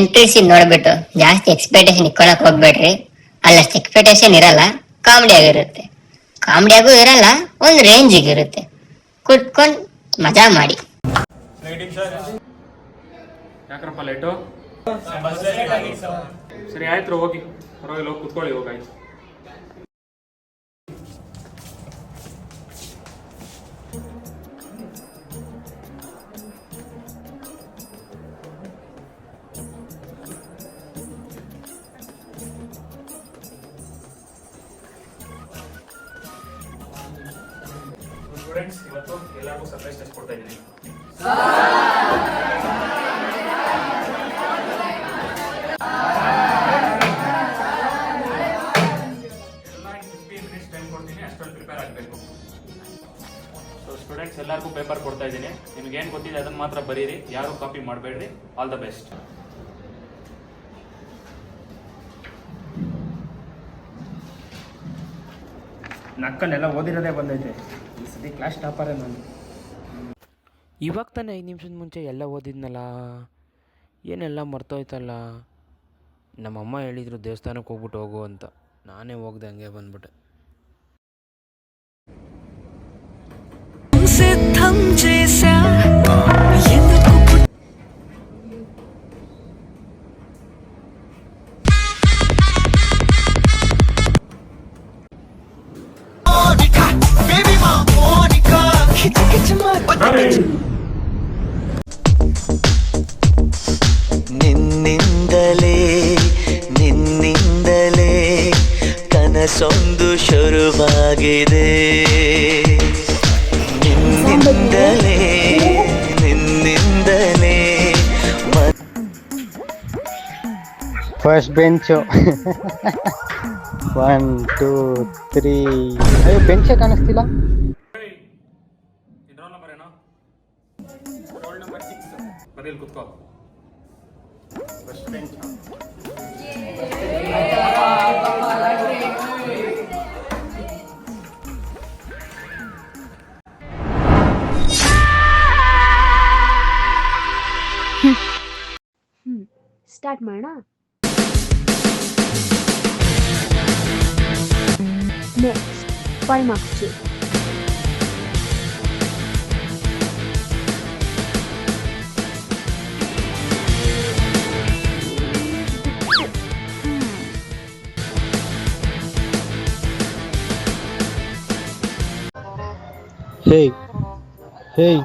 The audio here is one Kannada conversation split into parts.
ಎಂಟ್ರೀಸ್ ನೋಡ್ಬಿಟ್ಟು ಜಾಸ್ತಿ ಎಕ್ಸ್ಪೆಕ್ಟೇಷನ್ ಇಟ್ಕೊಳಕ್ ಹೋಗ್ಬೇಡ್ರಿ. ಅಲ್ಲಷ್ಟು ಎಕ್ಸ್ಪೆಕ್ಟೇಷನ್ ಇರಲ್ಲ, ಕಾಮಿಡಿ ಆಗಿರುತ್ತೆ. ಕಾಮಿಡಿಯಾಗೂ ಇರಲ್ಲ, ಒಂದು ರೇಂಜಿಗೆ ಇರುತ್ತೆ. ಕುತ್ಕೊಂಡು ಮಜಾ ಮಾಡಿ. ಯಾಕ್ರಪ್ಪ ಲೇಟು? ಸರಿ ಆಯ್ತು, ಹೋಗಿ ಪರವಾಗಿಲ್ಲ, ಹೋಗಿ ಕುತ್ಕೊಳ್ಳಿ, ಹೋಗಾಯ್ತು. ಸ್ಟೂಡೆಂಟ್ಸ್, ಇವತ್ತು ಎಲ್ಲರಿಗೂ ಸರ್ಪ್ರೈಸ್ ಟೆಸ್ಟ್ ಕೊಡ್ತಾ ಇದ್ದೀನಿ. ಸ್ಟೂಡೆಂಟ್ಸ್ ಎಲ್ಲರಿಗೂ ಪೇಪರ್ ಕೊಡ್ತಾ ಇದ್ದೀನಿ. ನಿಮ್ಗೆ ಏನು ಗೊತ್ತಿದೆ ಅದನ್ನ ಮಾತ್ರ ಬರೀರಿ, ಯಾರು ಕಾಪಿ ಮಾಡಬೇಡ್ರಿ. All the best. ನಕ್ಕನ್ನೆಲ್ಲ ಓದಿರೋದೇ ಬಂದೈತೆ. ಈ ಸತಿ ಕ್ಲಾಸ್ ಟಾಪರೇ ನಾನು. ಇವಾಗ ತಾನೇ 5 ನಿಮಿಷದ ಮುಂಚೆ ಎಲ್ಲ ಓದಿದ್ನಲ್ಲ, ಏನೆಲ್ಲ ಮರ್ತೋಯ್ತಲ್ಲ. ನಮ್ಮಮ್ಮ ಹೇಳಿದರು ದೇವಸ್ಥಾನಕ್ಕೆ ಹೋಗ್ಬಿಟ್ಟು ಹೋಗು ಅಂತ. ನಾನೇ ಹೋಗ್ದೆ, ಹಂಗೆ ಬಂದ್ಬಿಟ್ಟೆ. ನಿನ್ನಿಂದಲೇ ಕನಸೊಂದು ಶುರುವಾಗಿದೆ. ನಿನ್ನಿಂದಲೇ ಫಸ್ಟ್ ಬೆಂಚು 1 2 3. ಅಯ್ಯೋ, ಬೆಂಚೇ ಕಾಣಿಸ್ತಿಲ್ಲ. ರೋಲ್ ನಂಬರ್ ಏನೋ? Roll number 6. ಬರೀ ಕುತ್ಕೋ. First bench. ಸ್ಟಾರ್ಟ್ ಮಾಡೋಣ. Next 5 marks. ಹೇಯ್ ಹೇಯ್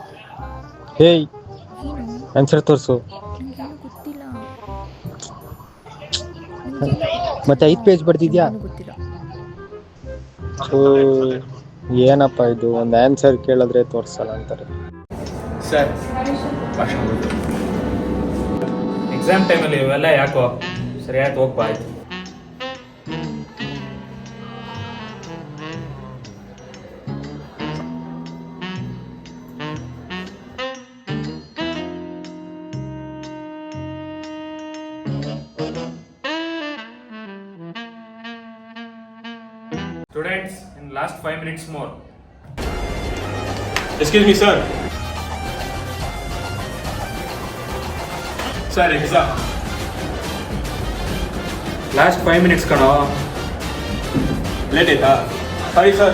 ಹೇಯ್, ಆನ್ಸರ್ ತೋರಿಸು. ಮತ್ತೆ 5 ಪೇಜ್ ಬರ್ತಿದ್ಯಾ? ಏನಪ್ಪ ಇದು, ಒಂದು ಆನ್ಸರ್ ಕೇಳಿದ್ರೆ ತೋರಿಸಲ್ಲ ಅಂತಾರೆ. ಸರ್, ಎಕ್ಸಾಮ್ ಟೈಮಲ್ಲಿ ಇವೆಲ್ಲ ಯಾಕೋ? ಸರಿ ಆಯ್ತು, ಹೋಗ್ಬಾ. ಆಯ್ತು. Students, in last 5 minutes more. Excuse me, sir. Sir, exam. Last 5 minutes, kano. Late, sorry, sir.